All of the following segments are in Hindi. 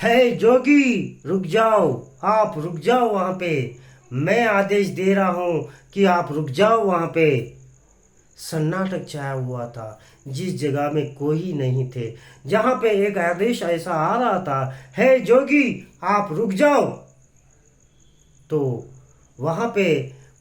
है जोगी, रुक जाओ। आप रुक जाओ वहां पे। मैं आदेश दे रहा हूं कि आप रुक जाओ वहां पे। सन्नाटक छाया हुआ था। जिस जगह में कोई नहीं थे, जहां पे एक आदेश ऐसा आ रहा था, है जोगी आप रुक जाओ, तो वहां पे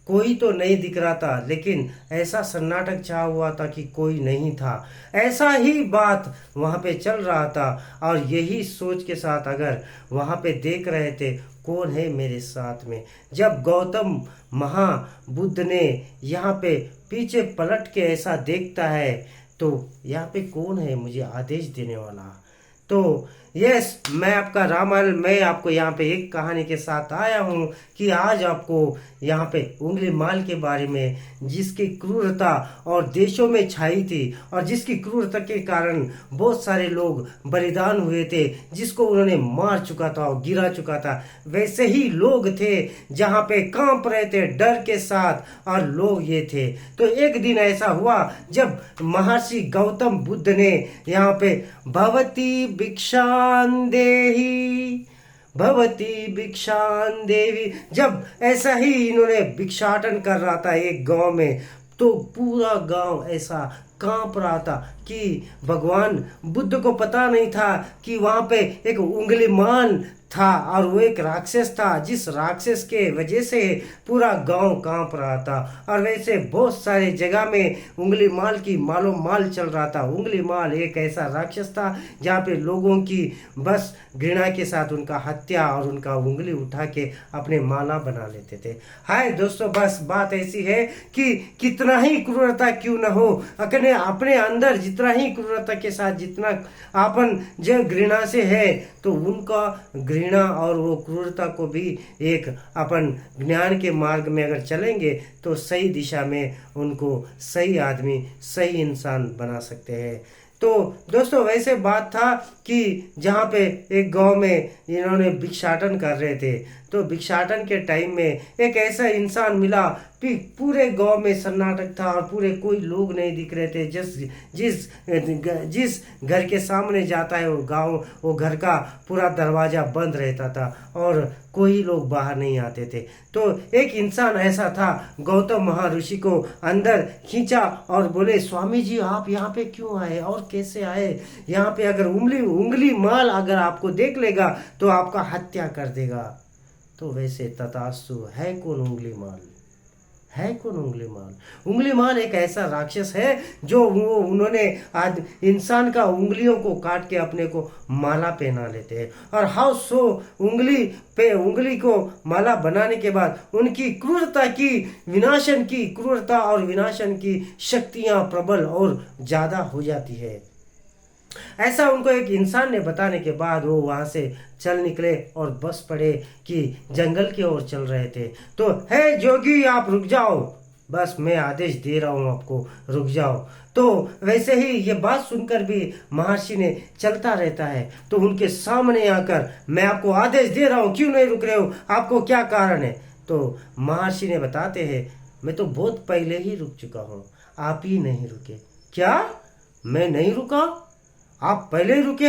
कोई तो नहीं दिख रहा था, लेकिन ऐसा सन्नाटक छाया हुआ था कि कोई नहीं था। ऐसा ही बात वहां पे चल रहा था, और यही सोच के साथ अगर वहां पे देख रहे थे कौन है मेरे साथ में। जब गौतम महाबुद्ध ने यहाँ पे पीछे पलट के ऐसा देखता है, तो यहाँ पे कौन है मुझे आदेश देने वाला। तो यस, मैं आपका रामायण, मैं आपको यहाँ पे एक कहानी के साथ आया हूँ कि आज आपको यहाँ पे उंगली माल के बारे में, जिसकी क्रूरता और देशों में छाई थी, और जिसकी क्रूरता के कारण बहुत सारे लोग बलिदान हुए थे, जिसको उन्होंने मार चुका था और गिरा चुका था, वैसे ही लोग थे जहाँ पे कांप रहे थे डर के साथ, और लोग ये थे। तो एक दिन ऐसा हुआ जब महर्षि गौतम बुद्ध ने यहाँ पे भवती भिक्षान देहि, भवती भिक्षान देवी, जब ऐसा ही इन्होंने भिक्षाटन कर रहा था एक गांव में, तो पूरा गांव ऐसा कांप रहा था कि भगवान बुद्ध को पता नहीं था कि वहां पे एक उंगलीमान था, और वो एक राक्षस था, जिस राक्षस के वजह से पूरा गांव कांप रहा था। और वैसे बहुत सारे जगह में उंगली माल की मालो माल चल रहा था। उंगली माल एक ऐसा राक्षस था जहाँ पे लोगों की बस घृणा के साथ उनका हत्या और उनका उंगली उठा के अपने माला बना लेते थे। हाय दोस्तों, बस बात ऐसी है कि कितना ही क्रूरता क्यों न हो, अपने अंदर जितना ही क्रूरता के साथ जितना अपन जो घृणा से है, तो उनका घृणा और वो क्रूरता को भी एक अपन ज्ञान के मार्ग में अगर चलेंगे तो सही दिशा में उनको सही आदमी, सही इंसान बना सकते हैं। तो दोस्तों, वैसे बात था कि जहाँ पे एक गांव में इन्होंने भिक्षाटन कर रहे थे, तो भिक्षाटन के टाइम में एक ऐसा इंसान मिला कि पूरे गांव में सन्नाटक था और पूरे कोई लोग नहीं दिख रहे थे। जिस जिस जिस घर के सामने जाता है वो गांव, वो घर का पूरा दरवाजा बंद रहता था और कोई लोग बाहर नहीं आते थे। तो एक इंसान ऐसा था, गौतम महर्षि को अंदर खींचा और बोले, स्वामी जी आप यहाँ पे क्यों आए और कैसे आए? यहाँ पे अगर उंगली माल अगर आपको देख लेगा तो आपका हत्या कर देगा। तो वैसे तथास्तु, है कौन उंगली माल? है कौन उंगली माल? उंगली माल एक ऐसा राक्षस है जो उन्होंने आज इंसान का उंगलियों को काट के अपने को माला पहना लेते हैं। और हाउ सो, उंगली को माला बनाने के बाद उनकी क्रूरता की विनाशन की क्रूरता और विनाशन की शक्तियां प्रबल और ज्यादा हो जाती है। ऐसा उनको एक इंसान ने बताने के बाद वो वहां से चल निकले और बस पड़े कि जंगल की ओर चल रहे थे। तो है जोगी आप रुक जाओ, बस मैं आदेश दे रहा हूं आपको, रुक जाओ। तो वैसे ही ये बात सुनकर भी महर्षि ने चलता रहता है। तो उनके सामने आकर, मैं आपको आदेश दे रहा हूं, क्यों नहीं रुक रहे हो, आपको क्या कारण है? तो महर्षि ने बताते हैं, मैं तो बहुत पहले ही रुक चुका हूं, आप ही नहीं रुके। क्या? मैं नहीं रुका? आप पहले ही रुके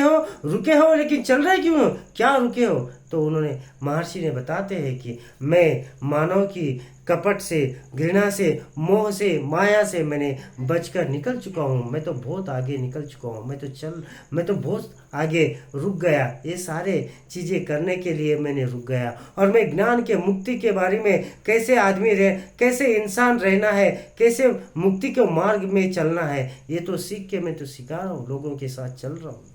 हो लेकिन चल रहे क्यों हो? क्या रुके हो? तो उन्होंने, महर्षि ने बताते हैं कि मैं मानव की कपट से, घृणा से, मोह से, माया से मैंने बचकर निकल चुका हूँ। मैं तो बहुत आगे निकल चुका हूँ। मैं तो बहुत आगे रुक गया। ये सारे चीजें करने के लिए मैंने रुक गया। और मैं ज्ञान के मुक्ति के बारे में, कैसे इंसान रहना है, कैसे मुक्ति के मार्ग में चलना है, ये तो सीख के मैं तो सिखा रहा हूँ, लोगों के साथ चल रहा हूँ।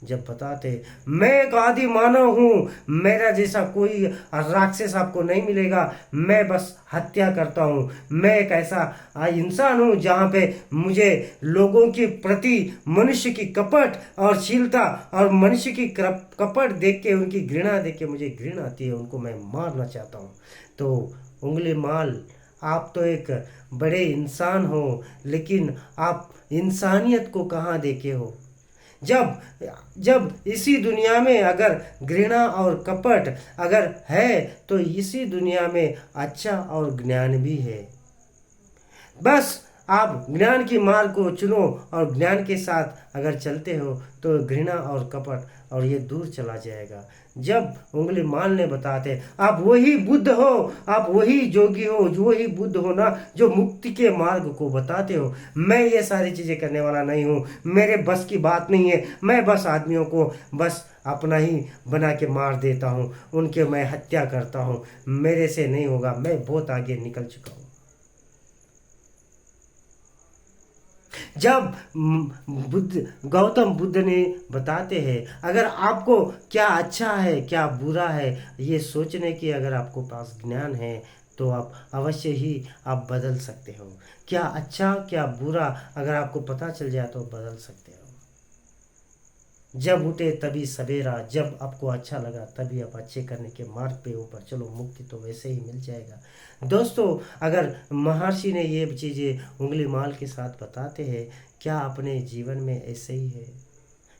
जब बताते, मैं एक आदि मानव हूं, मेरा जैसा कोई राक्षस आपको नहीं मिलेगा, मैं बस हत्या करता हूं। मैं एक ऐसा इंसान हूं जहां पे मुझे लोगों के प्रति मनुष्य की कपट और शीलता और मनुष्य की कपट देख के, उनकी घृणा देख के मुझे घृणा आती है, उनको मैं मारना चाहता हूं। तो उंगली माल, आप तो एक बड़े इंसान हो, लेकिन आप इंसानियत को कहाँ देखे हो? जब इसी दुनिया में अगर घृणा और कपट अगर है, तो इसी दुनिया में अच्छा और ज्ञान भी है। बस आप ज्ञान की मार्ग को चुनो और ज्ञान के साथ अगर चलते हो तो घृणा और कपट और ये दूर चला जाएगा। जब उंगली मारने बताते, आप वही बुद्ध हो, आप वही जोगी हो, जो वही बुद्ध हो ना, जो मुक्ति के मार्ग को बताते हो। मैं ये सारी चीजें करने वाला नहीं हूँ, मेरे बस की बात नहीं है। मैं बस आदमियों को बस अपना ही बना के मार देता हूँ, उनके मैं हत्या करता हूँ। मेरे से नहीं होगा, मैं बहुत आगे निकल चुका हूँ। जब गौतम बुद्ध ने बताते हैं, अगर आपको क्या अच्छा है क्या बुरा है ये सोचने की अगर आपको पास ज्ञान है तो आप अवश्य ही आप बदल सकते हो। क्या अच्छा क्या बुरा अगर आपको पता चल जाए तो बदल सकते हो। जब उठे तभी सवेरा, जब आपको अच्छा लगा तभी आप अच्छे करने के मार्ग पे ऊपर चलो, मुक्ति तो वैसे ही मिल जाएगा। दोस्तों, अगर महर्षि ने ये चीज़ें उंगली माल के साथ बताते हैं, क्या अपने जीवन में ऐसे ही है?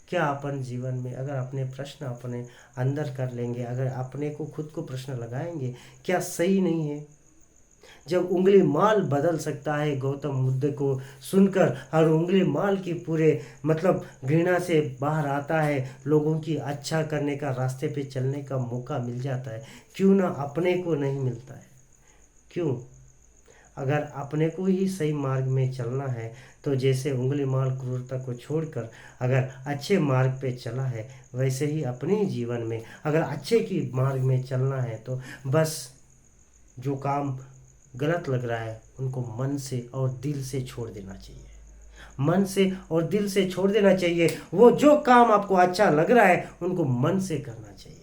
क्या अपन जीवन में अगर अपने प्रश्न अपने अंदर कर लेंगे, अगर अपने को खुद को प्रश्न लगाएंगे, क्या सही नहीं है? जब उंगली माल बदल सकता है गौतम बुद्ध को सुनकर, और उंगली माल की पूरे मतलब घृणा से बाहर आता है, लोगों की अच्छा करने का रास्ते पे चलने का मौका मिल जाता है, क्यों ना अपने को नहीं मिलता है? क्यों? अगर अपने को ही सही मार्ग में चलना है तो जैसे उंगली माल क्रूरता को छोड़कर अगर अच्छे मार्ग पे चला है, वैसे ही अपने जीवन में अगर अच्छे की मार्ग में चलना है तो बस जो काम गलत लग रहा है उनको मन से और दिल से छोड़ देना चाहिए। मन से और दिल से छोड़ देना चाहिए। वो जो काम आपको अच्छा लग रहा है उनको मन से करना चाहिए।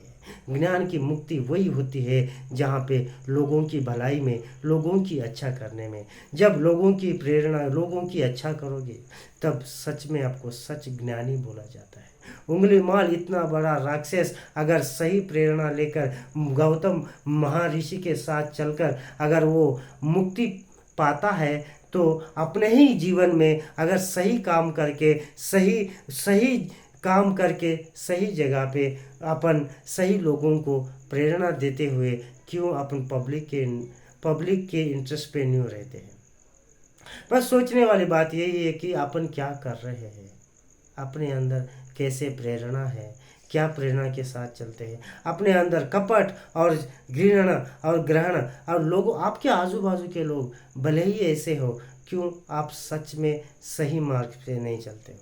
ज्ञान की मुक्ति वही होती है जहाँ पे लोगों की भलाई में, लोगों की अच्छा करने में, जब लोगों की प्रेरणा, लोगों की अच्छा करोगे तब सच में आपको सच ज्ञानी बोला जाता है। उंगली माल इतना बड़ा राक्षस अगर सही प्रेरणा लेकर गौतम महर्षि के साथ चलकर अगर वो मुक्ति पाता है तो अपने ही जीवन में अगर सही काम करके, सही सही काम करके सही जगह पे अपन सही लोगों को प्रेरणा देते हुए क्यों अपन पब्लिक के इंटरेस्ट पे न्यू रहते हैं। बस सोचने वाली बात यही है कि अपन क्या कर रहे हैं, अपने अंदर कैसे प्रेरणा है, क्या प्रेरणा के साथ चलते हैं। अपने अंदर कपट और घृणा और ग्रहण और लोगों, आपके आजू बाजू के लोग भले ही ऐसे हो, क्यों आप सच में सही मार्ग पे नहीं चलते हो?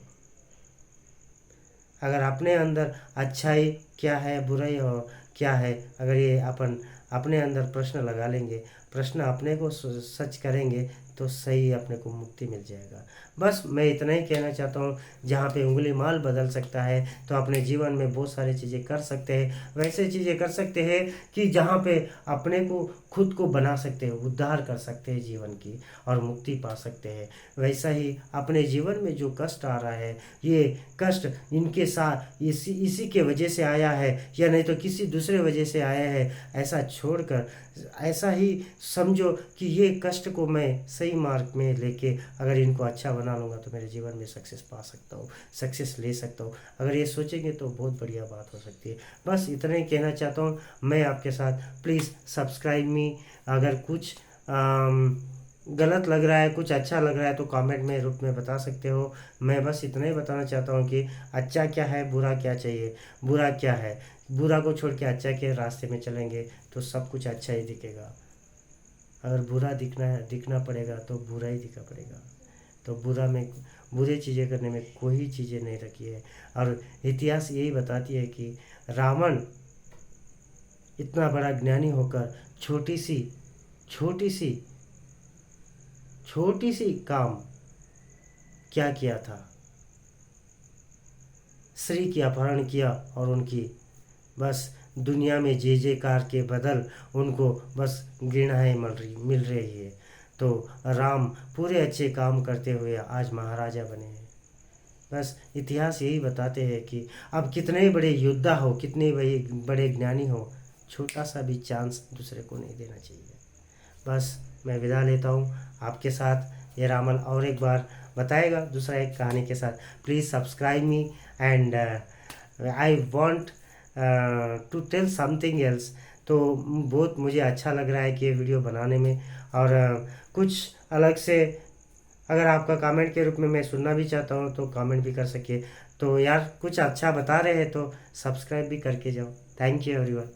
अगर अपने अंदर अच्छाई क्या है, बुराई हो क्या है, अगर ये अपन अपने अंदर प्रश्न लगा लेंगे, प्रश्न अपने को सच करेंगे तो सही अपने को मुक्ति मिल जाएगा। बस मैं इतना ही कहना चाहता हूँ, जहाँ पे उंगली माल बदल सकता है तो अपने जीवन में बहुत सारी चीज़ें कर सकते हैं। वैसे चीज़ें कर सकते हैं कि जहाँ पे अपने को खुद को बना सकते हैं, उद्धार कर सकते हैं जीवन की और मुक्ति पा सकते हैं। वैसा ही अपने जीवन में जो कष्ट आ रहा है, ये कष्ट इनके साथ इसी के वजह से आया है या नहीं तो किसी दूसरे वजह से आया है, ऐसा छोड़कर ऐसा ही समझो कि ये कष्ट को मैं सही मार्ग में लेके अगर इनको अच्छा बना लूँगा तो मेरे जीवन में सक्सेस पा सकता हूँ, सक्सेस ले सकता हूँ। अगर ये सोचेंगे तो बहुत बढ़िया बात हो सकती है। बस इतना ही कहना चाहता हूँ मैं आपके साथ। प्लीज़ सब्सक्राइब मी। अगर कुछ गलत लग रहा है, कुछ अच्छा लग रहा है तो कमेंट में रूप में बता सकते हो। मैं बस इतना ही बताना चाहता हूँ कि अच्छा क्या है, बुरा क्या चाहिए, बुरा क्या है। बुरा को छोड़ के अच्छा के रास्ते में चलेंगे तो सब कुछ अच्छा ही दिखेगा। अगर बुरा दिखना पड़ेगा तो बुरा ही दिखा पड़ेगा। तो बुरी चीज़ें करने में कोई चीज़ें नहीं रखी है। और इतिहास यही बताती है कि रावण इतना बड़ा ज्ञानी होकर छोटी सी छोटी सी काम क्या किया था, स्त्री की अपहरण किया और उनकी बस दुनिया में जय जयकार के बदल उनको बस घृणाएं मिल रही है। तो राम पूरे अच्छे काम करते हुए आज महाराजा बने हैं। बस इतिहास यही बताते हैं कि अब कितने ही बड़े योद्धा हो, कितने बड़े ज्ञानी हो, छोटा सा भी चांस दूसरे को नहीं देना चाहिए। बस मैं विदा लेता हूँ आपके साथ। ये रामल और एक बार बताएगा दूसरा एक कहानी के साथ। Please subscribe me and I want to tell something else. तो बहुत मुझे अच्छा लग रहा है कि ये वीडियो बनाने में और कुछ अलग से अगर आपका कमेंट के रूप में मैं सुनना भी चाहता हूँ तो कमेंट भी कर सकिए। तो यार कुछ अच्छा बता रहे हैं तो सब्सक्राइब भी करके जाओ। Thank you everyone.